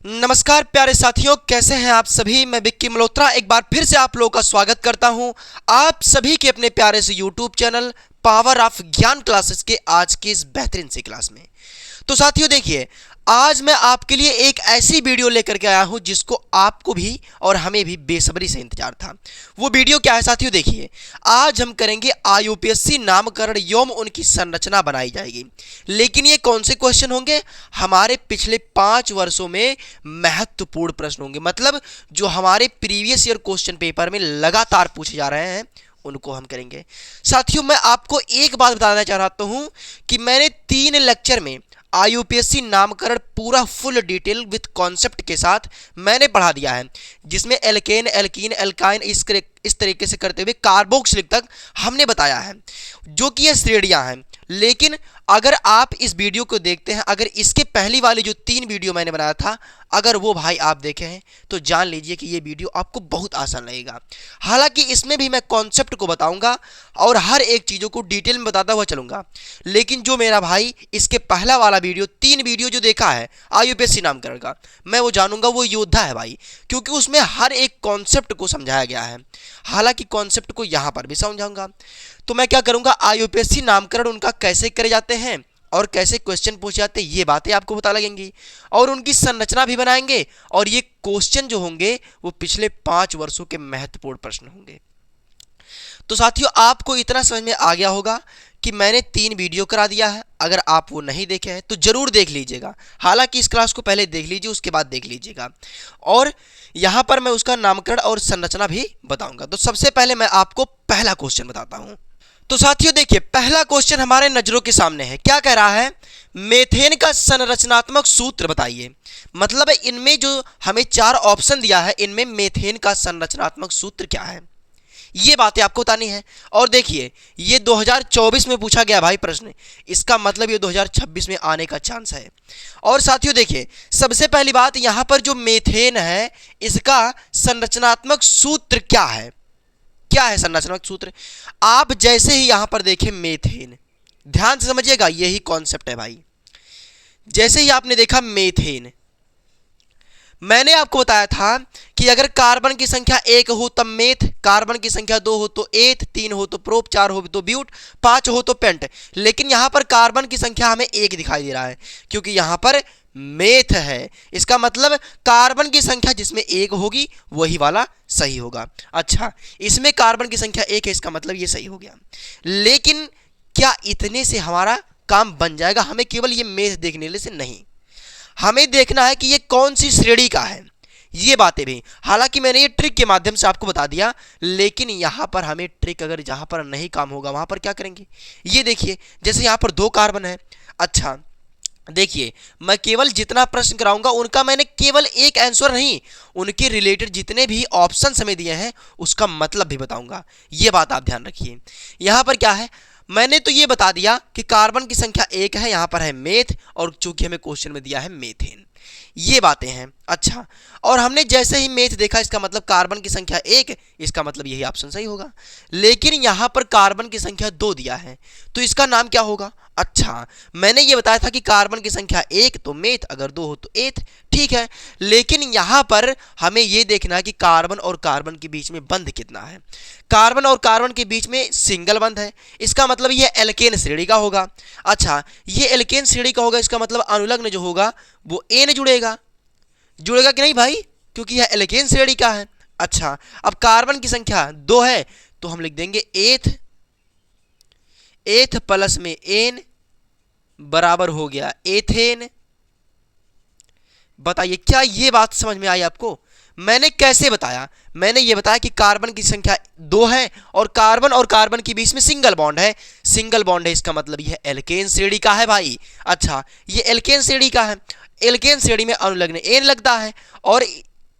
नमस्कार प्यारे साथियों, कैसे हैं आप सभी। मैं विक्की मल्होत्रा एक बार फिर से आप लोगों का स्वागत करता हूं आप सभी के अपने प्यारे से यूट्यूब चैनल पावर ऑफ ज्ञान क्लासेस के आज की इस बेहतरीन सी क्लास में। तो साथियों देखिए, आज मैं आपके लिए एक ऐसी वीडियो लेकर के आया हूं जिसको आपको भी और हमें भी बेसब्री से इंतजार था। वो वीडियो क्या है साथियों, देखिए आज हम करेंगे आईयूपीएससी नामकरण एवं उनकी संरचना बनाई जाएगी। लेकिन ये कौन से क्वेश्चन होंगे? हमारे पिछले 5 वर्षों में महत्वपूर्ण प्रश्न होंगे, मतलब जो हमारे प्रीवियस ईयर क्वेश्चन पेपर में लगातार पूछे जा रहे हैं उनको हम करेंगे। साथियों मैं आपको एक बात बताना चाहता हूं कि मैंने 3 लेक्चर में आईयूपीएससी नामकरण पूरा फुल डिटेल विथ कॉन्सेप्ट के साथ मैंने पढ़ा दिया है, जिसमें एल्केन, एल्कीन, एल्काइन इस तरीके से करते हुए कार्बोक्सिलिक तक हमने बताया है, जो कि ये श्रेणियां हैं। लेकिन अगर आप इस वीडियो को देखते हैं, अगर इसके पहली वाली जो 3 वीडियो मैंने बनाया था, अगर वो भाई आप देखे हैं तो जान लीजिए कि ये वीडियो आपको बहुत आसान लगेगा। हालांकि इसमें भी मैं कॉन्सेप्ट को बताऊंगा और हर एक चीज़ों को डिटेल में बताता हुआ चलूंगा। लेकिन जो मेरा भाई इसके पहला वाला वीडियो 3 वीडियो जो देखा है आईयूपीएससी नामकरण का, मैं वो जानूंगा वो योद्धा है भाई, क्योंकि उसमें हर एक कॉन्सेप्ट को समझाया गया है। हालांकि कॉन्सेप्ट को यहाँ पर भी समझाऊंगा। तो मैं क्या करूंगा, आईयूपीएससी नामकरण उनका कैसे करे जाते हैं और कैसे क्वेश्चन पूछे जाते हैं ये बातें आपको पता लगेंगी, और उनकी संरचना भी बनाएंगे। और ये क्वेश्चन जो होंगे वो पिछले 5 वर्षों के महत्वपूर्ण प्रश्न होंगे। तो साथियों आपको इतना समझ में आ गया होगा कि मैंने 3 वीडियो करा दिया है। अगर आप वो नहीं देखे हैं तो जरूर देख लीजिएगा। हालांकि इस क्लास को पहले देख लीजिए, उसके बाद देख लीजिएगा। और यहाँ पर मैं उसका नामकरण और संरचना भी बताऊंगा। तो सबसे पहले मैं आपको पहला क्वेश्चन बताता हूँ। तो साथियों देखिए, पहला क्वेश्चन हमारे नजरों के सामने है। क्या कह रहा है? मेथेन का संरचनात्मक सूत्र बताइए। मतलब इनमें जो हमें 4 ऑप्शन दिया है, इनमें मेथेन का संरचनात्मक सूत्र क्या है, ये बातें आपको बतानी है। और देखिए ये 2024 में पूछा गया भाई प्रश्न, इसका मतलब ये 2026 में आने का चांस है। और साथियों देखिए, सबसे पहली बात यहां पर जो मेथेन है इसका संरचनात्मक सूत्र क्या है? क्या है संरचनात्मक सूत्र? आप जैसे ही यहां पर देखें मेथेन, ध्यान से समझिएगा, यही कॉन्सेप्ट है भाई। जैसे ही आपने देखा मेथेन, मैंने आपको बताया था कि अगर कार्बन की संख्या 1 हो तब मेथ, कार्बन की संख्या 2 हो तो एथ, 3 हो तो प्रोप, 4 हो तो ब्यूट, 5 हो तो पेंट। लेकिन यहां पर कार्बन की संख्या हमें 1 दिखाई दे रहा है, क्योंकि यहां पर मेथ है। इसका मतलब कार्बन की संख्या जिसमें 1 होगी वही वाला सही होगा। अच्छा, इसमें कार्बन की संख्या 1 है, इसका मतलब ये सही हो गया। लेकिन क्या इतने से हमारा काम बन जाएगा? हमें केवल ये मेथ देखने से नहीं, हमें देखना है कि ये कौन सी श्रेणी का है, ये बातें भी। हालांकि मैंने ये ट्रिक के माध्यम से आपको बता दिया, लेकिन यहां पर हमें ट्रिक अगर जहां पर नहीं काम होगा वहां पर क्या करेंगे, ये देखिए। जैसे यहां पर 2 कार्बन है। अच्छा देखिए, मैं केवल जितना प्रश्न कराऊंगा उनका मैंने केवल एक आंसर नहीं, उनके रिलेटेड जितने भी ऑप्शन हमें दिए हैं उसका मतलब भी बताऊंगा। ये बात आप ध्यान रखिए। यहां पर क्या है, मैंने तो ये बता दिया कि कार्बन की संख्या 1 है, यहां पर है मेथ, और चूंकि हमें क्वेश्चन में दिया है मेथेन, ये बातें हैं। अच्छा, और हमने जैसे ही मेथ देखा, इसका मतलब कार्बन की संख्या 1, इसका मतलब यही ऑप्शन सही होगा। लेकिन यहां पर कार्बन की संख्या 2 दिया है, तो इसका नाम क्या होगा? अच्छा, मैंने ये बताया था कि कार्बन की संख्या 1 तो मेथ, अगर 2 हो तो एथ, ठीक है। लेकिन यहां पर हमें यह देखना है कि कार्बन और कार्बन के बीच में बंध कितना है। कार्बन और कार्बन के बीच में सिंगल बंध है, इसका मतलब यह एल्केन श्रेणी का होगा। अच्छा, ये एल्केन श्रेणी का होगा, इसका मतलब अनुलग्न जो होगा वो एन जुड़ेगा। जुड़ेगा कि नहीं भाई? क्योंकि यह एल्केन श्रेणी का है। अच्छा, अब कार्बन की संख्या 2 है तो हम लिख देंगे एथ, एथ प्लस में एन बराबर हो गया एथेन। बताइए क्या ये बात समझ में आई आपको? मैंने कैसे बताया? मैंने ये बताया कि कार्बन की संख्या 2 है और कार्बन के बीच में सिंगल बॉन्ड है। सिंगल बॉन्ड है, इसका मतलब यह एल्केन श्रेणी का है भाई। अच्छा, ये एल्केन श्रेणी का है, एल्केन श्रेणी में अनुलग्न एन लगता है, और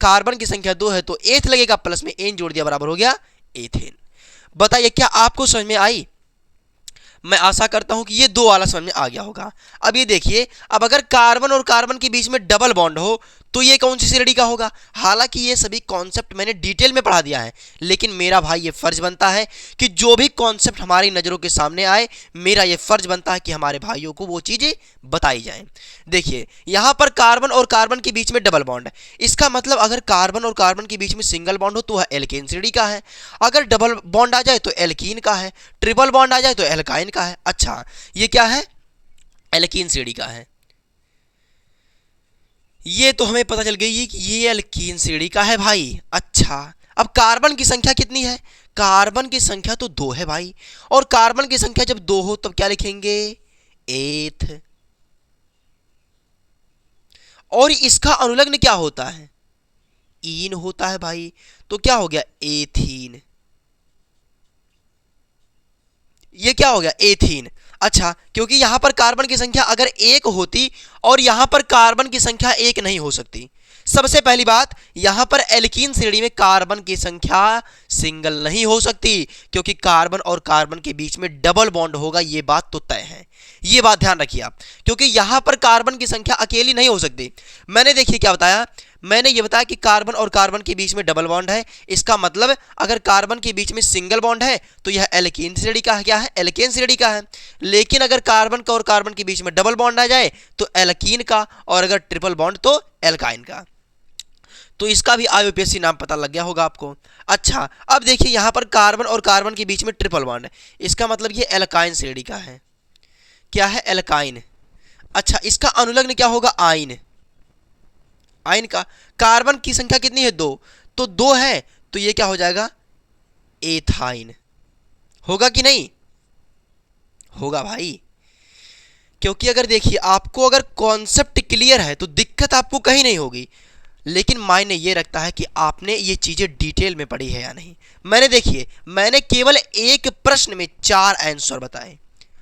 कार्बन की संख्या 2 है तो एथ लगेगा, प्लस में एन जोड़ दिया, बराबर हो गया एथेन। बताइए क्या आपको समझ में आई? मैं आशा करता हूं कि ये 2 वाला समझ में आ गया होगा। अब ये देखिए, अब अगर कार्बन और कार्बन के बीच में डबल बॉन्ड हो तो ये कौन सी श्रेणी का होगा। हालांकि ये सभी कॉन्सेप्ट मैंने डिटेल में पढ़ा दिया है, लेकिन मेरा भाई ये फर्ज बनता है कि जो भी कॉन्सेप्ट हमारी नज़रों के सामने आए, मेरा ये फर्ज बनता है कि हमारे भाइयों को वो चीज़ें बताई जाएं। देखिए यहाँ पर कार्बन और कार्बन के बीच में डबल बॉन्ड है, इसका मतलब अगर कार्बन और कार्बन के बीच में सिंगल बॉन्ड हो तो वह एल्केन श्रेणी का है, अगर डबल बॉन्ड आ जाए तो एल्कीन का है, ट्रिपल बॉन्ड आ जाए तो एल्काइन का है। अच्छा ये क्या है, एल्कीन श्रेणी का है। ये तो हमें पता चल गई कि ये एल्कीन श्रेणी का है भाई। अच्छा अब कार्बन की संख्या कितनी है, कार्बन की संख्या तो 2 है भाई, और कार्बन की संख्या जब 2 हो तब क्या लिखेंगे, एथ। और इसका अनुलग्न क्या होता है, ईन होता है भाई, तो क्या हो गया एथीन। ये क्या हो गया एथीन। अच्छा क्योंकि यहां पर कार्बन की संख्या अगर 1 होती और यहां पर कार्बन की संख्या 1 नहीं हो सकती। सबसे पहली बात, यहां पर एल्कीन श्रेणी में कार्बन की संख्या सिंगल नहीं हो सकती, क्योंकि कार्बन और कार्बन के बीच में डबल बॉन्ड होगा, ये बात तो तय है। ये बात ध्यान रखिए आप, क्योंकि यहां पर कार्बन की संख्या अकेली नहीं हो सकती। मैंने देखिए क्या बताया, मैंने ये बताया कि कार्बन और कार्बन के बीच में डबल बॉन्ड है, इसका मतलब अगर कार्बन के बीच में सिंगल बॉन्ड है तो यह एल्कीन श्रेणी का है, क्या है, एल्केन श्रेणी का है। लेकिन अगर कार्बन का और कार्बन के बीच में डबल बॉन्ड आ जाए तो एल्कीन का, और अगर ट्रिपल बॉन्ड तो एल्काइन का। तो इसका भी आईयूपीएसी नाम पता लग गया होगा आपको। अच्छा अब देखिए यहां पर कार्बन और कार्बन के बीच में ट्रिपल बॉन्ड है, इसका मतलब ये एल्काइन श्रेणी का है, क्या है, एल्काइन। अच्छा इसका अनुलग्न क्या होगा, आइन। आइन का कार्बन की संख्या कितनी है, 2, तो 2 है तो ये क्या हो जाएगा, एथाइन। होगा कि नहीं, होगा भाई। क्योंकि अगर देखिए आपको अगर कॉन्सेप्ट क्लियर है तो दिक्कत आपको कहीं नहीं होगी, लेकिन मायने ये रखता है कि आपने ये चीज़ें डिटेल में पढ़ी है या नहीं। मैंने देखिए मैंने केवल एक प्रश्न में 4 आंसर बताए,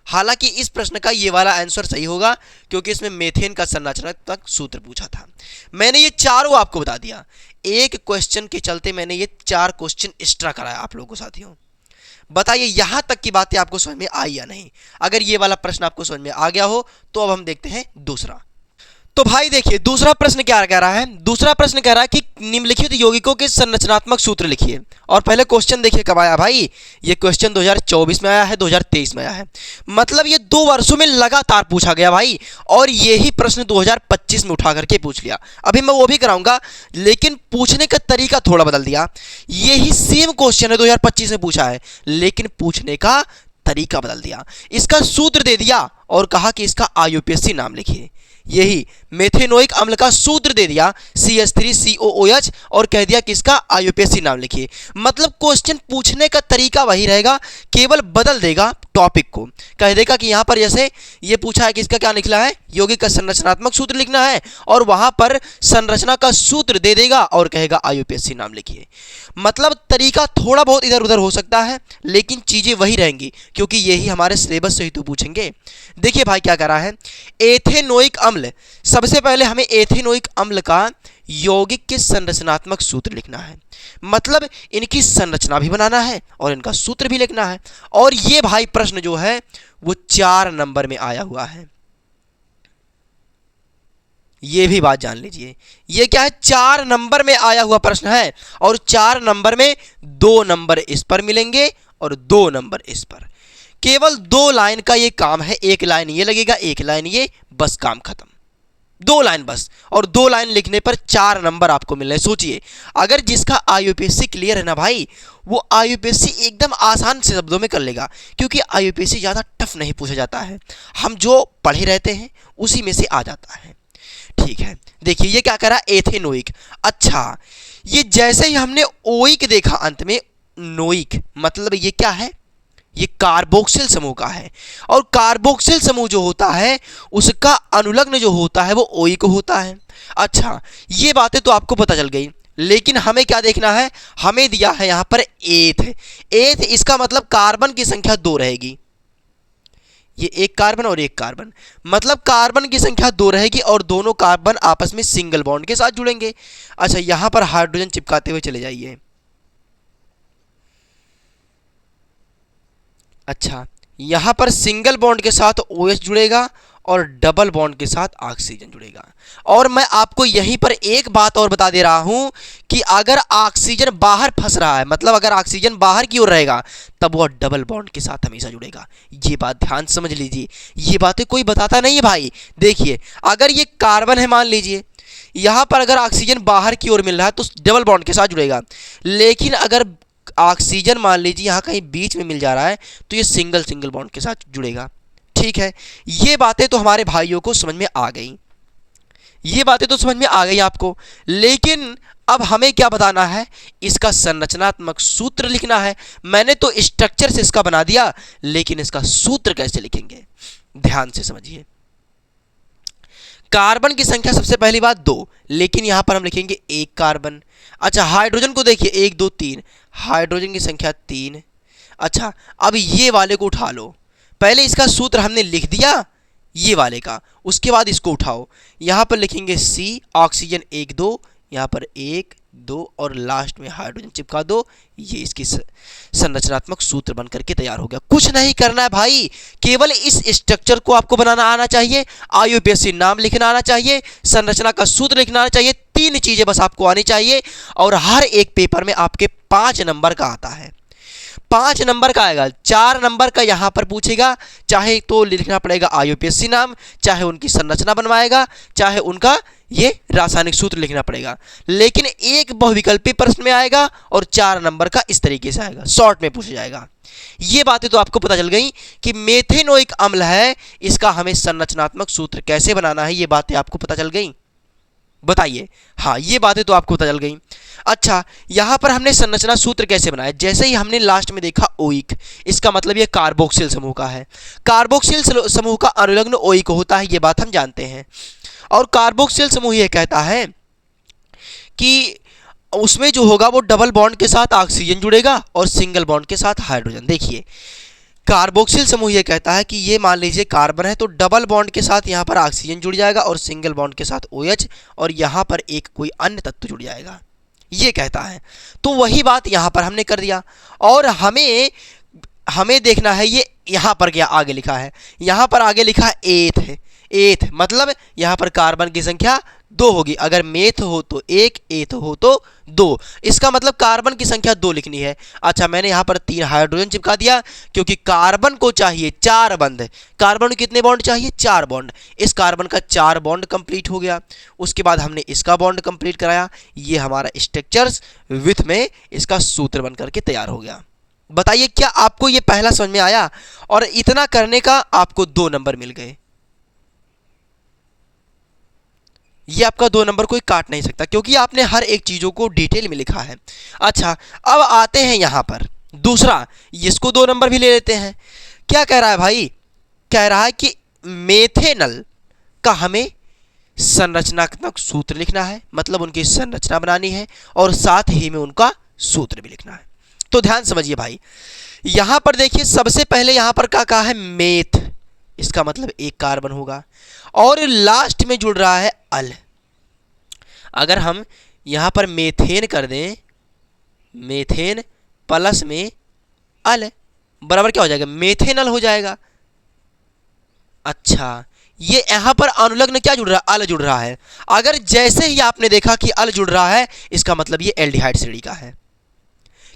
हालांकि इस प्रश्न का ये वाला आंसर सही होगा क्योंकि इसमें मेथेन का संरचनात्मक सूत्र पूछा था। मैंने ये चारों आपको बता दिया, एक क्वेश्चन के चलते मैंने ये 4 क्वेश्चन एक्स्ट्रा कराया आप लोगों को। साथियों बताइए यहां तक की बातें आपको समझ में आई या नहीं। अगर ये वाला प्रश्न आपको समझ में आ गया हो तो अब हम देखते हैं दूसरा। तो भाई देखिए दूसरा प्रश्न क्या कह रहा है, दूसरा प्रश्न कह रहा है कि निम्नलिखित यौगिकों के संरचनात्मक सूत्र लिखिए। और पहले क्वेश्चन देखिए कब आया भाई, ये क्वेश्चन 2024 में आया है, 2023 में आया है, मतलब ये 2 वर्षों में लगातार पूछा गया भाई। और यही प्रश्न 2025 में उठा करके पूछ लिया। अभी मैं वो भी कराऊंगा, लेकिन पूछने का तरीका थोड़ा बदल दिया। यही सेम क्वेश्चन है 2025 में पूछा है, लेकिन पूछने का तरीका बदल दिया। इसका सूत्र दे दिया और कहा कि इसका आईयूपीएसी नाम लिखिए। यही मेथेनोइक अम्ल का सूत्र दे दिया CH3COOH और कह दिया कि इसका आईयूपीएसी नाम लिखिए। मतलब क्वेश्चन पूछने का तरीका वही रहेगा, केवल बदल देगा टॉपिक को। कह देगा कि यहां पर जैसे ये पूछा है कि इसका क्या निकला है, यौगिक का संरचनात्मक सूत्र लिखना है, और वहां पर संरचना का सूत्र दे देगा और कहेगा आईयूपीएसी नाम लिखिए। मतलब तरीका थोड़ा बहुत इधर उधर हो सकता है, लेकिन चीजें वही रहेंगी, क्योंकि यही हमारे सिलेबस से ही तो पूछेंगे। देखिए भाई क्या कह रहा है, एथेनोइक अम्ल, सबसे पहले हमें एथेनोइक अम्ल का यौगिक के संरचनात्मक सूत्र लिखना है, मतलब इनकी संरचना भी बनाना है और इनका सूत्र भी लिखना है। और ये भाई प्रश्न जो है वो 4 नंबर में आया हुआ है, ये भी बात जान लीजिए। ये क्या है, 4 नंबर में आया हुआ प्रश्न है, और 4 नंबर में 2 नंबर इस पर मिलेंगे और 2 नंबर इस पर। केवल 2 लाइन का ये काम है, 1 लाइन ये लगेगा, 1 लाइन ये, बस काम खत्म। 2 लाइन बस, और 2 लाइन लिखने पर 4 नंबर आपको मिल रहे। सोचिए अगर जिसका आईयूपीएसी क्लियर है ना भाई, वो आईयूपीएसी एकदम आसान से शब्दों में कर लेगा, क्योंकि आईयूपीएसी ज़्यादा टफ नहीं पूछा जाता है, हम जो पढ़े रहते हैं उसी में से आ जाता है। ठीक है देखिए ये क्या करा, एथेनोइक। अच्छा ये जैसे ही हमने ओइक देखा अंत में, नोइक, मतलब ये क्या है, ये कार्बोक्सिल समूह का है, और कार्बोक्सिल समूह जो होता है उसका अनुलग्न जो होता है वो ओइक होता है। अच्छा ये बातें तो आपको पता चल गई, लेकिन हमें क्या देखना है, हमें दिया है यहां पर एथ। एथ इसका मतलब कार्बन की संख्या 2 रहेगी, ये 1 कार्बन और 1 कार्बन, मतलब कार्बन की संख्या 2 रहेगी और दोनों कार्बन आपस में सिंगल बॉन्ड के साथ जुड़ेंगे। अच्छा यहां पर हाइड्रोजन चिपकाते हुए चले जाइए। अच्छा यहां पर सिंगल बॉन्ड के साथ OH जुड़ेगा और डबल बॉन्ड के साथ ऑक्सीजन जुड़ेगा। और मैं आपको यहीं पर एक बात और बता दे रहा हूं कि अगर ऑक्सीजन बाहर फंस रहा है, मतलब अगर ऑक्सीजन बाहर की ओर रहेगा, तब वह डबल बॉन्ड के साथ हमेशा जुड़ेगा। ये बात ध्यान से समझ लीजिए, ये बातें कोई बताता नहीं है भाई। देखिए, अगर ये कार्बन है, मान लीजिए यहाँ पर अगर ऑक्सीजन बाहर की ओर मिल रहा है तो डबल बॉन्ड के साथ जुड़ेगा, लेकिन अगर ऑक्सीजन मान लीजिए यहाँ कहीं बीच में मिल जा रहा है तो ये सिंगल सिंगल बॉन्ड के साथ जुड़ेगा। ठीक है, ये बातें तो हमारे भाइयों को समझ में आ गई, ये बातें तो समझ में आ गई आपको। लेकिन अब हमें क्या बताना है, इसका संरचनात्मक सूत्र लिखना है। मैंने तो स्ट्रक्चर से इसका बना दिया, लेकिन इसका सूत्र कैसे लिखेंगे, ध्यान से समझिए। कार्बन की संख्या सबसे पहली बात 2, लेकिन यहां पर हम लिखेंगे 1 कार्बन। अच्छा, हाइड्रोजन को देखिए 1 2 3, हाइड्रोजन की संख्या 3। अच्छा, अब ये वाले को उठा लो, पहले इसका सूत्र हमने लिख दिया ये वाले का, उसके बाद इसको उठाओ। यहाँ पर लिखेंगे C, ऑक्सीजन 1 2, यहाँ पर 1 2 और लास्ट में हाइड्रोजन चिपका दो। ये इसकी संरचनात्मक सूत्र बन करके तैयार हो गया। कुछ नहीं करना है भाई, केवल इस स्ट्रक्चर को आपको बनाना आना चाहिए, IUPAC नाम लिखना आना चाहिए, संरचना का सूत्र लिखना आना चाहिए। 3 चीजें बस आपको आनी चाहिए, और हर एक पेपर में आपके 5 नंबर का आता है। 5 नंबर का आएगा, 4 नंबर का यहाँ पर पूछेगा, चाहे तो लिखना पड़ेगा IUPAC नाम, चाहे उनकी संरचना बनवाएगा, चाहे उनका ये रासायनिक सूत्र लिखना पड़ेगा। लेकिन एक बहुविकल्पी प्रश्न में आएगा और 4 नंबर का इस तरीके से आएगा, शॉर्ट में पूछा जाएगा। ये बातें तो आपको पता चल गई कि मेथेनोइक अम्ल है, इसका हमें संरचनात्मक सूत्र कैसे बनाना है, ये बातें आपको पता चल गई। बताइए, हाँ ये बातें तो आपको पता चल गई। अच्छा, यहाँ पर हमने संरचना सूत्र कैसे बनाया, जैसे ही हमने लास्ट में देखा ओइक, इसका मतलब ये कार्बोक्सिल समूह का है। कार्बोक्सिल समूह का अनुलग्न ओइक होता है, ये बात हम जानते हैं। और कार्बोक्सिल समूह ये कहता है कि उसमें जो होगा वो डबल बॉन्ड के साथ ऑक्सीजन जुड़ेगा और सिंगल बॉन्ड के साथ हाइड्रोजन। देखिए, कार्बोक्सिल समूह ये कहता है कि ये मान लीजिए कार्बन है तो डबल बॉन्ड के साथ यहाँ पर ऑक्सीजन जुड़ जाएगा और सिंगल बॉन्ड के साथ OH, और यहाँ पर एक कोई अन्य तत्व जुड़ जाएगा, ये कहता है। तो वही बात यहाँ पर हमने कर दिया। और हमें देखना है ये यहाँ पर क्या आगे लिखा है, यहाँ पर आगे लिखा है एथ है। एथ मतलब यहाँ पर कार्बन की संख्या 2 होगी, अगर मेथ हो तो 1, एथ हो तो 2, इसका मतलब कार्बन की संख्या 2 लिखनी है। अच्छा, मैंने यहाँ पर 3 हाइड्रोजन चिपका दिया, क्योंकि कार्बन को चाहिए 4 बंध। कार्बन को कितने बॉन्ड चाहिए, 4 बॉन्ड। इस कार्बन का 4 बॉन्ड कंप्लीट हो गया, उसके बाद हमने इसका बॉन्ड कंप्लीट कराया, ये हमारा स्ट्रक्चर्स विथ में इसका सूत्र बन करके तैयार हो गया। बताइए, क्या आपको ये पहला समझ में आया? और इतना करने का आपको 2 नंबर मिल गए। ये आपका 2 नंबर कोई काट नहीं सकता, क्योंकि आपने हर एक चीज़ों को डिटेल में लिखा है। अच्छा, अब आते हैं यहाँ पर दूसरा, इसको 2 नंबर भी ले लेते हैं। क्या कह रहा है भाई, कह रहा है कि मेथेनल का हमें संरचनात्मक सूत्र लिखना है, मतलब उनकी संरचना बनानी है, और साथ ही में उनका सूत्र भी लिखना है। तो ध्यान समझिए भाई, यहाँ पर देखिए सबसे पहले यहाँ पर क्या कहा है, मेथ, इसका मतलब 1 कार्बन होगा, और लास्ट में जुड़ रहा है अल। अगर हम यहाँ पर मेथेन कर दें, मेथेन प्लस में अल बराबर क्या हो जाएगा, मेथेनल हो जाएगा। अच्छा, ये यहाँ पर अनुलग्न क्या जुड़ रहा है, अल जुड़ रहा है। अगर जैसे ही आपने देखा कि अल जुड़ रहा है, इसका मतलब ये एल्डिहाइड श्रेणी का है।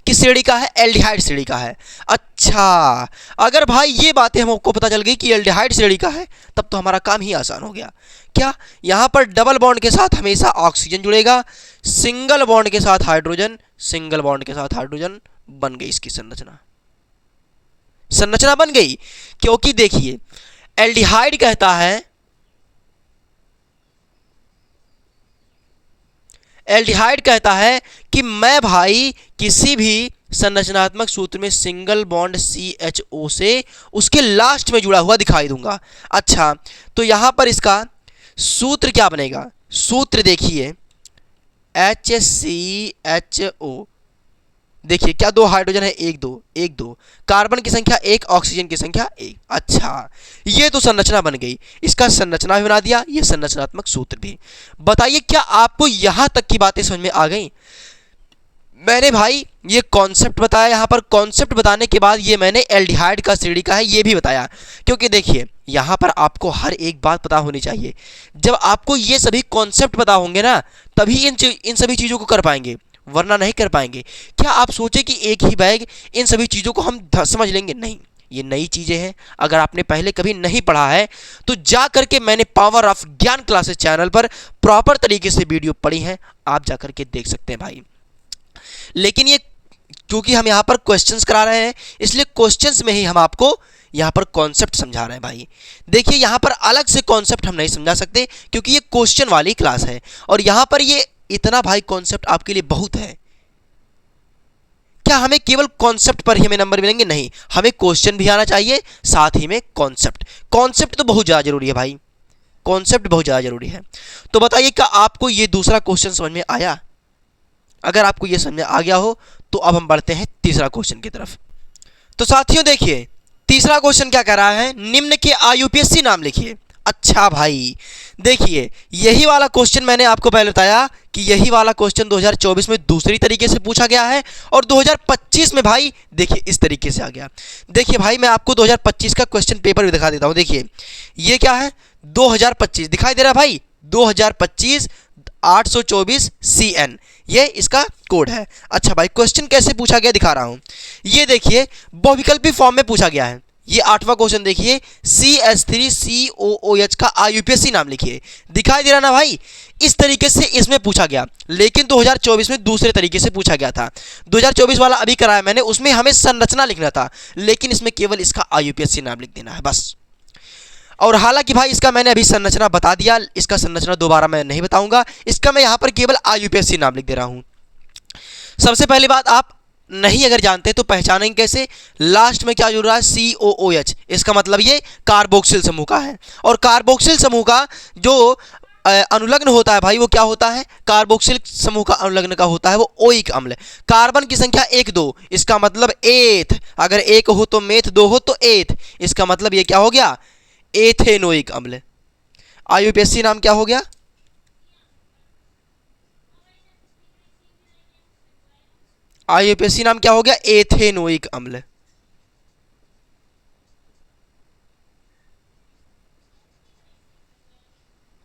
किस श्रेणी का है, एल्डिहाइड श्रेणी का है। अच्छा, अगर भाई ये बातें हमको पता चल गई कि एल्डिहाइड श्रेणी का है, तब तो हमारा काम ही आसान हो गया। क्या, यहाँ पर डबल बॉन्ड के साथ हमेशा ऑक्सीजन जुड़ेगा, सिंगल बॉन्ड के साथ हाइड्रोजन, सिंगल बॉन्ड के साथ हाइड्रोजन, बन गई इसकी संरचना। संरचना बन गई, क्योंकि देखिए एल्डिहाइड कहता है, एल्डिहाइड कहता है कि मैं भाई किसी भी संरचनात्मक सूत्र में सिंगल बॉन्ड CHO से उसके लास्ट में जुड़ा हुआ दिखाई दूंगा। अच्छा, तो यहाँ पर इसका सूत्र क्या बनेगा, सूत्र देखिए HCHO। देखिए क्या 2 हाइड्रोजन है, 1 2 1 2, कार्बन की संख्या 1, ऑक्सीजन की संख्या 1। अच्छा, ये तो संरचना बन गई, इसका संरचना भी बना दिया, ये संरचनात्मक सूत्र भी। बताइए, क्या आपको यहां तक की बातें समझ में आ गई? मैंने भाई ये कॉन्सेप्ट बताया, यहाँ पर कॉन्सेप्ट बताने के बाद ये मैंने एल्डिहाइड का सीडी का है ये भी बताया, क्योंकि देखिए यहाँ पर आपको हर एक बात पता होनी चाहिए। जब आपको ये सभी कॉन्सेप्ट पता होंगे ना, तभी इन सभी चीज़ों को कर पाएंगे, वरना नहीं कर पाएंगे। क्या आप सोचे कि एक ही बैग इन सभी चीज़ों को हम समझ लेंगे? नहीं, ये नई चीज़ें हैं। अगर आपने पहले कभी नहीं पढ़ा है तो जा करके मैंने पावर ऑफ ज्ञान क्लासेस चैनल पर प्रॉपर तरीके से वीडियो पढ़ी है, आप जा करके देख सकते हैं भाई। लेकिन ये क्योंकि हम यहाँ पर क्वेश्चंस करा रहे हैं, इसलिए क्वेश्चंस में ही हम आपको यहाँ पर कॉन्सेप्ट समझा रहे हैं भाई। देखिए यहाँ पर अलग से कॉन्सेप्ट हम नहीं समझा सकते, क्योंकि ये क्वेश्चन वाली क्लास है, और यहाँ पर ये इतना भाई कॉन्सेप्ट आपके लिए बहुत है। क्या हमें केवल कॉन्सेप्ट पर ही हमें नंबर मिलेंगे? नहीं, हमें क्वेश्चन भी आना चाहिए, साथ ही में कॉन्सेप्ट। कॉन्सेप्ट तो बहुत ज़्यादा जरूरी है भाई, कॉन्सेप्ट बहुत ज़्यादा जरूरी है। तो बताइए, क्या आपको ये दूसरा क्वेश्चन समझ में आया? अगर आपको ये समझ में आ गया हो तो अब हम बढ़ते हैं तीसरा क्वेश्चन की तरफ। तो साथियों देखिए, तीसरा क्वेश्चन क्या कह रहा है, निम्न के आईयूपीएससी नाम लिखिए। अच्छा भाई देखिए, यही वाला क्वेश्चन मैंने आपको पहले बताया कि यही वाला क्वेश्चन 2024 में दूसरी तरीके से पूछा गया है, और 2025 में भाई देखिए इस तरीके से आ गया। देखिए भाई, मैं आपको 2025 का क्वेश्चन पेपर भी दिखा देता हूँ। देखिए ये क्या है, 2025 दिखाई दे रहा है भाई, 2025 824 CN, ये इसका कोड है। अच्छा भाई, क्वेश्चन कैसे पूछा गया दिखा रहा हूं। ये देखिए बहुविकल्पी फॉर्म में पूछा गया है। ये 8वां क्वेश्चन देखिए, CH3COOH का आईयूपीएससी नाम लिखिए। दिखाई दे रहा ना भाई, इस तरीके से इसमें पूछा गया, लेकिन 2024 में दूसरे तरीके से पूछा गया था। 2024 वाला अभी कराया मैंने, उसमें हमें संरचना लिखना था, लेकिन इसमें केवल इसका आईयूपीएससी नाम लिख देना है बस। और हालांकि भाई इसका मैंने अभी संरचना बता दिया, इसका संरचना दोबारा मैं नहीं बताऊंगा, इसका मैं यहाँ पर केवल आईयूपीएससी नाम लिख दे रहा हूँ। सबसे पहली बात, आप नहीं अगर जानते तो पहचानेंगे कैसे, लास्ट में क्या जुड़ रहा है, COOH, इसका मतलब ये कार्बोक्सिल समूह का है। और कार्बोक्सिल समूह का जो अनुलग्न होता है भाई, वो क्या होता है, कार्बोक्सिल समूह का अनुलग्न का होता है वो ओइक अम्ल। कार्बन की संख्या 1 2, इसका मतलब एथ, अगर 1 हो तो मेथ, 2 हो तो एथ, इसका मतलब ये क्या हो गया, एथेनोइक अम्ल। आईयूपीएससी नाम क्या हो गया, आईयूपीएससी नाम क्या हो गया, एथेनोइक अम्ल।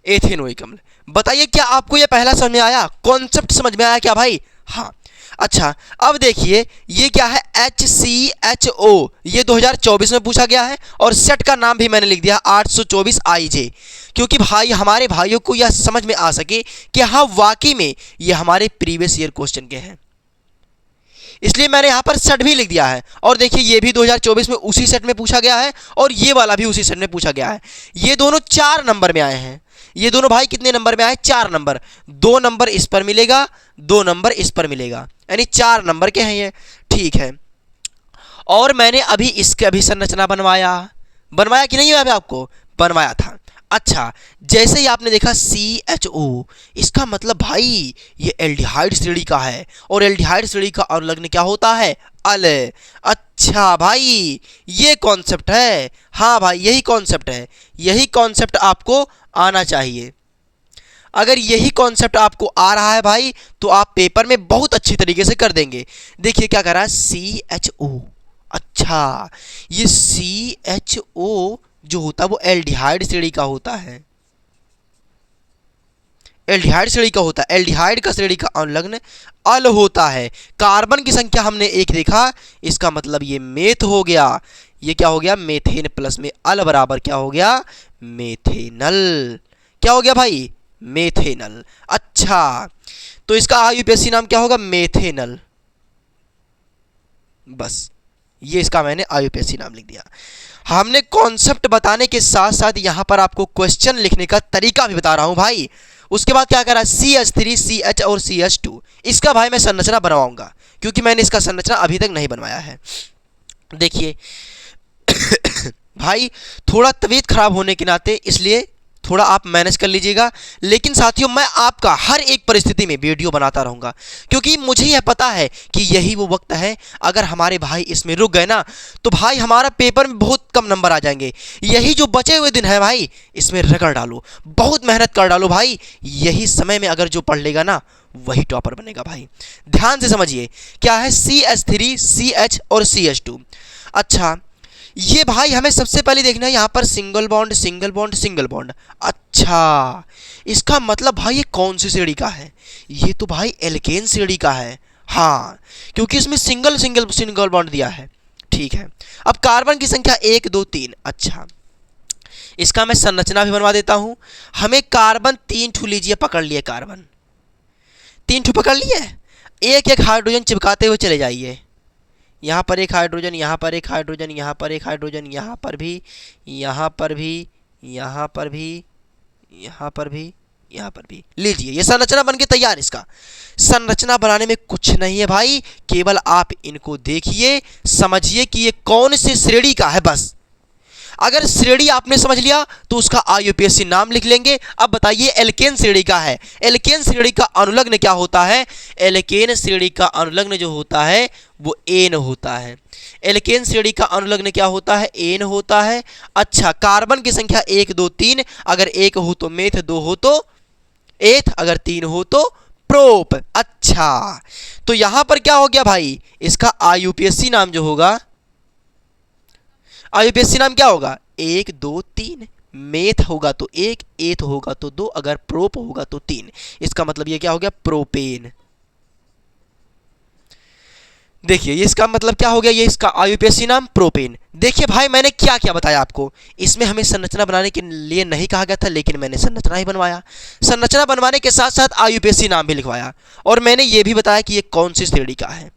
एथेनोइक अम्ल। बताइए क्या आपको ये पहला समझ में आया, कॉन्सेप्ट समझ में आया क्या भाई? हाँ। अच्छा अब देखिए, ये क्या है, HCHO, ये 2024 में पूछा गया है, और सेट का नाम भी मैंने लिख दिया 824 IJ, क्योंकि भाई हमारे भाइयों को यह समझ में आ सके कि हाँ वाकई में ये हमारे प्रीवियस ईयर क्वेश्चन के हैं, इसलिए मैंने यहाँ पर सेट भी लिख दिया है। और देखिए ये भी 2024 में उसी सेट में पूछा गया है, और ये वाला भी उसी सेट में पूछा गया है। ये दोनों 4 नंबर में आए हैं। ये दोनों भाई कितने नंबर में आए, 4 नंबर। 2 नंबर इस पर मिलेगा, 2 नंबर इस पर मिलेगा, यानी 4 नंबर के हैं ये, ठीक है। और मैंने अभी इसके अभी संरचना बनवाया कि नहीं, अभी आपको बनवाया था। अच्छा, जैसे ही आपने देखा CHO, इसका मतलब भाई ये एल्डिहाइड श्रेणी का है, और एल्डिहाइड श्रेणी का अनुलग्न क्या होता है, अल। अच्छा भाई ये कॉन्सेप्ट है, हाँ भाई यही कॉन्सेप्ट है, यही कॉन्सेप्ट आपको आना चाहिए। अगर यही कॉन्सेप्ट आपको आ रहा है भाई, तो आप पेपर में बहुत अच्छी तरीके से कर देंगे। देखिए क्या कर रहा है, CHO, अच्छा ये CHO जो होता है वो एल्डिहाइड श्रेणी का होता है, एल्डिहाइड श्रेणी का होता है। एल्डिहाइड का श्रेणी का अनुलग्न अल होता है। कार्बन की संख्या हमने 1 देखा, इसका मतलब ये मेथ हो गया। ये क्या हो गया, मेथेन प्लस में अल बराबर क्या हो गया, मेथेनल। क्या हो गया भाई, मेथेनल। अच्छा तो इसका आईयूपीएससी नाम क्या होगा, मेथेनल। बस ये इसका मैंने आईयूपीएससी नाम लिख दिया। हमने कॉन्सेप्ट बताने के साथ साथ यहाँ पर आपको क्वेश्चन लिखने का तरीका भी बता रहा हूँ भाई। उसके बाद क्या करा, CH3 CH और CH2, इसका भाई मैं संरचना बनवाऊंगा, क्योंकि मैंने इसका संरचना अभी तक नहीं बनवाया है। देखिए भाई थोड़ा तबीयत खराब होने के नाते इसलिए थोड़ा आप मैनेज कर लीजिएगा। लेकिन साथियों मैं आपका हर एक परिस्थिति में वीडियो बनाता रहूँगा, क्योंकि मुझे यह पता है कि यही वो वक्त है, अगर हमारे भाई इसमें रुक गए ना तो भाई हमारा पेपर में बहुत कम नंबर आ जाएंगे। यही जो बचे हुए दिन है भाई, इसमें रगड़ डालो, बहुत मेहनत कर डालो भाई। यही समय में अगर जो पढ़ लेगा ना वही टॉपर बनेगा भाई। ध्यान से समझिए, क्या है CH3 CH और CH2। अच्छा, ये भाई हमें सबसे पहले देखना है यहाँ पर single bond single bond single bond. अच्छा, इसका मतलब भाई ये कौन सी श्रेणी का है? ये तो भाई एल्केन श्रेणी का है। हाँ, क्योंकि इसमें सिंगल सिंगल सिंगल बॉन्ड दिया है। ठीक है, अब कार्बन की संख्या 1 2 3। अच्छा, इसका मैं संरचना भी बनवा देता हूं। हमें कार्बन 3 ठू लीजिए, पकड़ लिए कार्बन 3 ठू पकड़ लिए। एक एक हाइड्रोजन चिपकाते हुए चले जाइए। यहाँ पर एक हाइड्रोजन, यहाँ पर एक हाइड्रोजन, यहाँ पर एक हाइड्रोजन, यहाँ पर भी, यहाँ पर भी, यहाँ पर भी, यहाँ पर भी, यहाँ पर भी। लीजिए, ये संरचना बन के तैयार। इसका संरचना बनाने में कुछ नहीं है भाई, केवल आप इनको देखिए, समझिए कि ये कौन सी श्रेणी का है बस। अगर श्रेणी आपने समझ लिया तो उसका IUPAC नाम लिख लेंगे। अब बताइए एल्केन श्रेणी का है। एल्केन श्रेणी का अनुलग्न क्या होता है? एल्केन श्रेणी का अनुलग्न जो होता है वो एन होता है। एल्केन श्रेणी का अनुलग्न क्या होता है? एन होता है। अच्छा, कार्बन की संख्या 1 2 3। अगर 1 हो तो मेथ, 2 हो तो एथ, अगर 3 हो तो प्रोप। अच्छा, तो यहां पर क्या हो गया भाई? इसका IUPAC नाम जो होगा, IUPAC नाम क्या होगा? 1 2 3। मेथ होगा तो 1, एथ होगा तो 2, अगर प्रोप होगा तो 3। इसका मतलब ये क्या हो गया? प्रोपेन। देखिए, ये इसका मतलब क्या हो गया? ये इसका IUPAC नाम प्रोपेन। देखिए भाई, मैंने क्या क्या बताया आपको। इसमें हमें संरचना बनाने के लिए नहीं कहा गया था, लेकिन मैंने संरचना ही बनवाया। संरचना बनवाने के साथ साथ IUPAC नाम भी लिखवाया, और मैंने ये भी बताया कि ये कौन सी श्रेणी का है।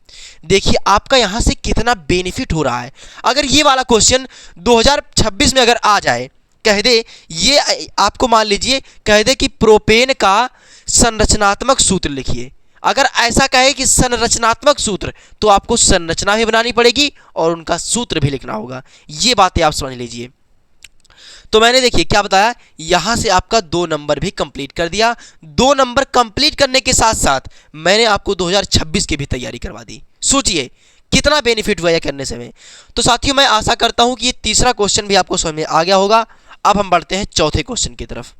देखिए आपका यहाँ से कितना बेनिफिट हो रहा है। अगर ये वाला क्वेश्चन 2026 में अगर आ जाए, कह दे ये, आपको मान लीजिए कह दे कि प्रोपेन का संरचनात्मक सूत्र लिखिए। अगर ऐसा कहे कि संरचनात्मक सूत्र, तो आपको संरचना भी बनानी पड़ेगी और उनका सूत्र भी लिखना होगा। ये बातें आप समझ लीजिए। तो मैंने देखिए क्या बताया, यहां से आपका 2 नंबर भी कंप्लीट कर दिया। 2 नंबर कंप्लीट करने के साथ साथ मैंने आपको 2026 की भी तैयारी करवा दी। सोचिए कितना बेनिफिट हुआ यह करने से में। तो साथियों, मैं आशा करता हूं कि ये तीसरा क्वेश्चन भी आपको समझ में आ गया होगा। अब हम बढ़ते हैं चौथे क्वेश्चन की तरफ।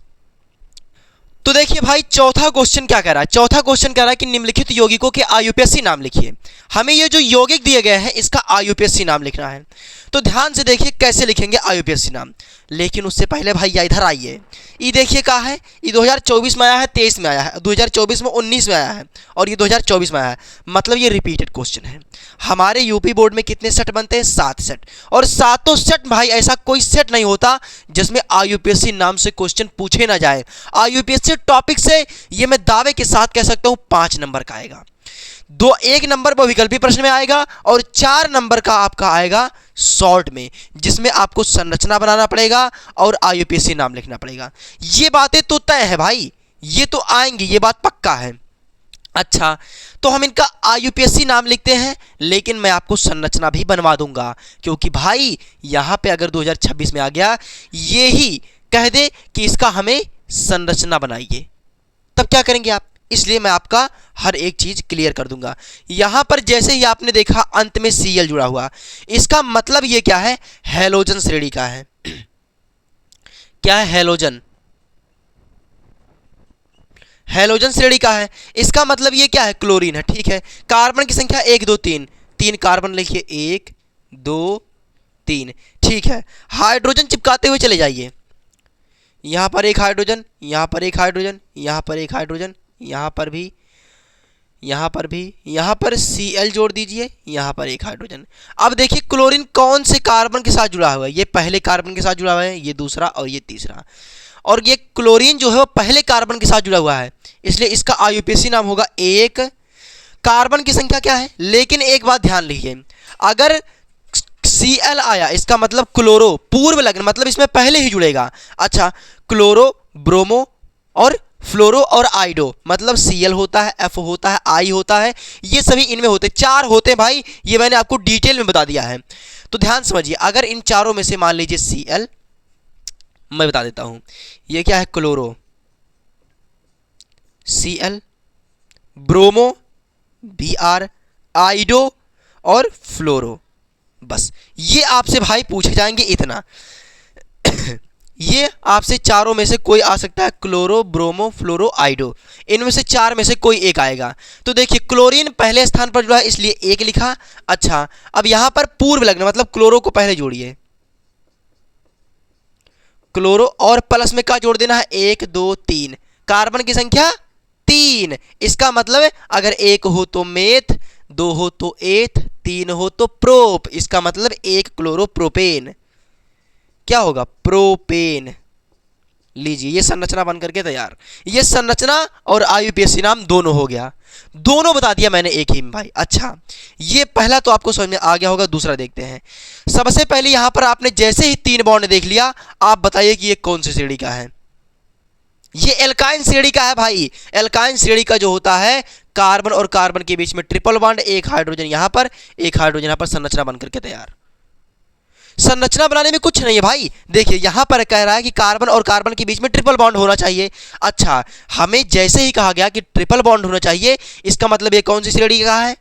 तो देखिए भाई, चौथा क्वेश्चन क्या कह रहा है? चौथा क्वेश्चन कह रहा है कि निम्नलिखित यौगिकों के IUPAC नाम लिखिए। हमें ये जो यौगिक दिए गए हैं इसका IUPAC नाम लिखना है। तो ध्यान से देखिए कैसे लिखेंगे IUPAC नाम। लेकिन उससे पहले भाई इधर आइए, ये देखिए कहाँ है? ये 2024 में आया है, 23 में आया है, 2024 में 19 में आया है, और ये 2024 में आया है। मतलब ये रिपीटेड क्वेश्चन है। हमारे यूपी बोर्ड में कितने सेट बनते हैं? 7 सेट। और सातों सेट भाई, ऐसा कोई सेट नहीं होता जिसमें IUPAC नाम से क्वेश्चन पूछे ना जाए। IUPAC टॉपिक से ये मैं दावे के साथ कह सकता हूँ 5 नंबर का आएगा। 1 नंबर वो विकल्पी प्रश्न में आएगा, और 4 नंबर का आपका आएगा शॉर्ट में, जिसमें आपको संरचना बनाना पड़ेगा और IUPAC नाम लिखना पड़ेगा। ये बातें तो तय है भाई, ये तो आएंगी, ये बात पक्का है। अच्छा, तो हम इनका IUPAC नाम लिखते हैं, लेकिन मैं आपको संरचना भी बनवा दूंगा, क्योंकि भाई यहां पे अगर 2026 में आ गया, ये ही कह दे कि इसका हमें संरचना बनाइए, तब क्या करेंगे आप? इसलिए मैं आपका हर एक चीज क्लियर कर दूंगा। यहां पर जैसे ही आपने देखा अंत में Cl जुड़ा हुआ, इसका मतलब ये क्या है? हैलोजन श्रेणी का है। क्या है? हैलोजन। हैलोजन श्रेणी का है। इसका मतलब ये क्या है? क्लोरीन है। ठीक है, कार्बन की संख्या 1 2 3। 3 कार्बन लिखिए, 1 2 3। ठीक है, हाइड्रोजन चिपकाते हुए चले जाइए। यहां पर एक हाइड्रोजन, यहां पर एक हाइड्रोजन, यहां पर एक हाइड्रोजन, यहाँ पर भी, यहाँ पर भी, यहाँ पर Cl जोड़ दीजिए, यहाँ पर एक हाइड्रोजन। अब देखिए क्लोरीन कौन से कार्बन के साथ जुड़ा हुआ है? ये पहले कार्बन के साथ जुड़ा हुआ है, ये दूसरा और ये तीसरा। और ये क्लोरीन जो है वो पहले कार्बन के साथ जुड़ा हुआ है, इसलिए इसका IUPAC नाम होगा 1। कार्बन की संख्या क्या है? लेकिन एक बात ध्यान लीजिए, अगर Cl आया इसका मतलब क्लोरो, पूर्व लग्न, मतलब इसमें पहले ही जुड़ेगा। अच्छा, क्लोरो, ब्रोमो और फ्लोरो और आइडो, मतलब Cl होता है, F होता है, I होता है, ये सभी इनमें होते हैं। 4 होते हैं भाई, ये मैंने आपको डिटेल में बता दिया है। तो ध्यान समझिए, अगर इन चारों में से मान लीजिए Cl, मैं बता देता हूँ। ये क्या है, क्लोरो, Cl, ब्रोमो, Br, आइडो और फ्लोरो। बस ये आपसे भाई पूछे जाएंगे इतना। ये आपसे चारों में से कोई आ सकता है, क्लोरो, ब्रोमो, फ्लोरो, आइडो, इनमें से चार में से कोई एक आएगा। तो देखिए क्लोरीन पहले स्थान पर जुड़ा है इसलिए एक लिखा। अच्छा, अब यहां पर पूर्व लग्न मतलब क्लोरो को पहले जोड़िए, क्लोरो और प्लस में क्या जोड़ देना है, 1 2 3, कार्बन की संख्या 3। इसका मतलब है अगर 1 हो तो मेथ, 2 हो तो एथ, 3 हो तो प्रोप। इसका मतलब 1 क्लोरोप्रोपेन क्या होगा, प्रोपेन। लीजिए ये संरचना बन करके तैयार। ये संरचना और आईयूपीएसी नाम दोनों हो गया, दोनों बता दिया मैंने एक ही में भाई। अच्छा, ये पहला तो आपको समझ में आ गया होगा, दूसरा देखते हैं। सबसे पहले यहां पर आपने जैसे ही 3 बॉन्ड देख लिया, आप बताइए कि ये कौन सी श्रेणी का है। ये एल्काइन श्रेणी का है भाई। एल्काइन श्रेणी का जो होता है, कार्बन और कार्बन के बीच में ट्रिपल बॉन्ड, एक हाइड्रोजन यहां पर, एक हाइड्रोजन यहां पर, संरचना बन करके तैयार। संरचना बनाने में कुछ नहीं है भाई। देखिए यहां पर कह रहा है कि कार्बन और कार्बन के बीच में ट्रिपल बॉन्ड होना चाहिए। अच्छा, हमें जैसे ही कहा गया कि ट्रिपल बॉन्ड होना चाहिए, इसका मतलब ये कौन सी श्रेणी का है,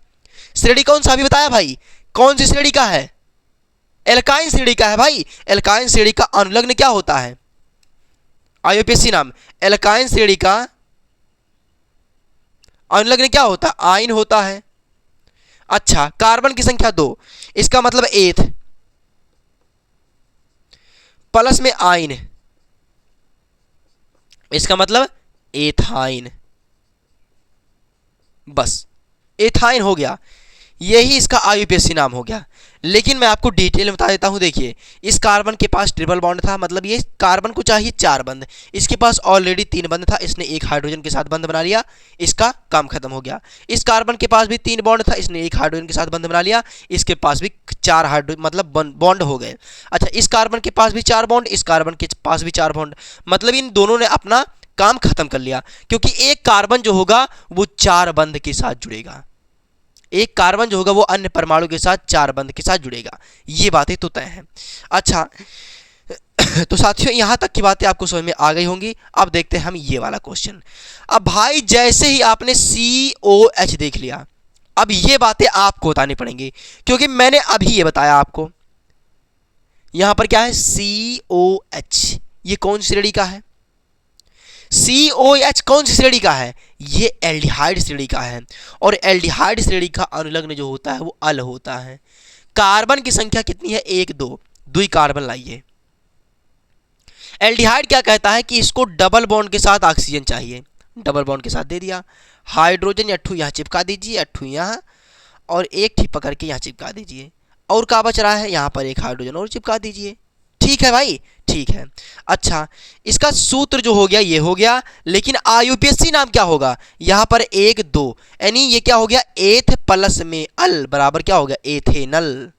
श्रेणी कौन सा भी बताया भाई, कौन सी श्रेणी का है, एल्काइन श्रेणी का है भाई। एल्काइन श्रेणी का अनुलग्न क्या होता है, आईयूपीएसी नाम, एल्काइन श्रेणी का अनुलग्न क्या होता है, आयन होता है। अच्छा, कार्बन की संख्या 2, इसका मतलब एथ, प्लस में आयन, इसका मतलब एथाइन। बस एथाइन हो गया, यही इसका आईयूपीएसी नाम हो गया। लेकिन मैं आपको डिटेल में बता देता हूं। देखिए इस कार्बन के पास ट्रिपल बॉन्ड था, मतलब ये कार्बन को चाहिए 4 बंध, इसके पास ऑलरेडी 3 बंध था, इसने एक हाइड्रोजन के साथ बंध बना लिया, इसका काम खत्म हो गया। इस कार्बन के पास भी 3 बॉन्ड था, इसने एक हाइड्रोजन के साथ बंध बना लिया, इसके पास भी 4 हाइड्रोजन मतलब बॉन्ड हो गए। अच्छा, इस कार्बन के पास भी 4 बॉन्ड, इस कार्बन के पास भी 4 बॉन्ड, मतलब इन दोनों ने अपना काम खत्म कर लिया, क्योंकि एक कार्बन जो होगा वो 4 बंध के साथ जुड़ेगा, एक कार्बन जो होगा वो अन्य परमाणु के साथ 4 बंध के साथ जुड़ेगा। ये बातें तो तय हैं। अच्छा तो साथियों यहां तक की बातें आपको समझ में आ गई होंगी। अब देखते हैं हम ये वाला क्वेश्चन। अब भाई जैसे ही आपने COH देख लिया, अब ये बातें आपको बतानी पड़ेंगी, क्योंकि मैंने अभी ये बताया आपको। यहां पर क्या है, COH, ये कौन सी श्रेणी का है, COH कौन सी श्रेणी का है, ये एल्डिहाइड श्रेणी का है। और एल्डिहाइड श्रेणी का अनुलग्न जो होता है वो अल होता है। कार्बन की संख्या कितनी है, 1 2, 2 कार्बन लाइए। एल्डिहाइड क्या कहता है कि इसको डबल बॉन्ड के साथ ऑक्सीजन चाहिए, डबल बॉन्ड के साथ दे दिया, हाइड्रोजन 8 यहाँ चिपका दीजिए, 8 यहाँ, और एक ठीक पकड़ के यहाँ चिपका दीजिए, और क्या बच रहा है, यहाँ पर एक हाइड्रोजन और चिपका दीजिए। ठीक है भाई, ठीक है। अच्छा, इसका सूत्र जो हो गया ये हो गया, लेकिन आईयूपीएसी नाम क्या होगा, यहां पर 1 2, यानी ये क्या हो गया, एथ प्लस में अल बराबर क्या हो गया, एथेनल।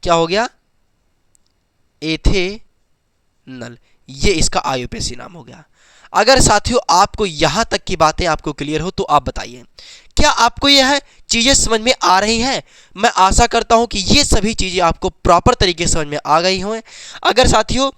क्या हो गया, एथेनल, ये इसका आईयूपीएसी नाम हो गया। अगर साथियों आपको यहां तक की बातें आपको क्लियर हो तो आप बताइए, क्या आपको यह चीजें समझ में आ रही हैं। मैं आशा करता हूं कि ये सभी चीजें आपको प्रॉपर तरीके से समझ में आ गई हों। अगर साथियों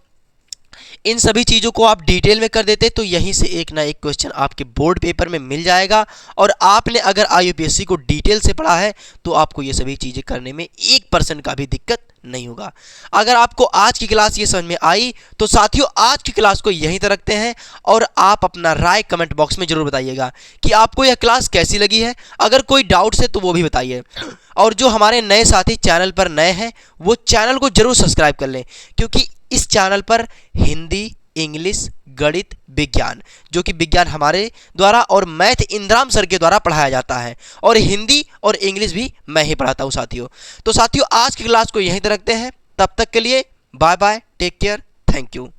इन सभी चीज़ों को आप डिटेल में कर देते तो यहीं से एक ना एक क्वेश्चन आपके बोर्ड पेपर में मिल जाएगा। और आपने अगर आईयूपीएससी को डिटेल से पढ़ा है तो आपको ये सभी चीज़ें करने में 1% का भी दिक्कत नहीं होगा। अगर आपको आज की क्लास ये समझ में आई तो साथियों आज की क्लास को यहीं तक रखते हैं और आप अपना राय कमेंट बॉक्स में जरूर बताइएगा कि आपको यह क्लास कैसी लगी है। अगर कोई डाउट्स है तो वो भी बताइए। और जो हमारे नए साथी चैनल पर नए हैं वो चैनल को जरूर सब्सक्राइब कर लें, क्योंकि इस चैनल पर हिंदी, इंग्लिश, गणित, विज्ञान, जो कि विज्ञान हमारे द्वारा और मैथ इंद्राम सर के द्वारा पढ़ाया जाता है, और हिंदी और इंग्लिश भी मैं ही पढ़ाता हूं साथियों। तो साथियों आज की क्लास को यहीं तक रखते हैं, तब तक के लिए bye bye, take care, thank you.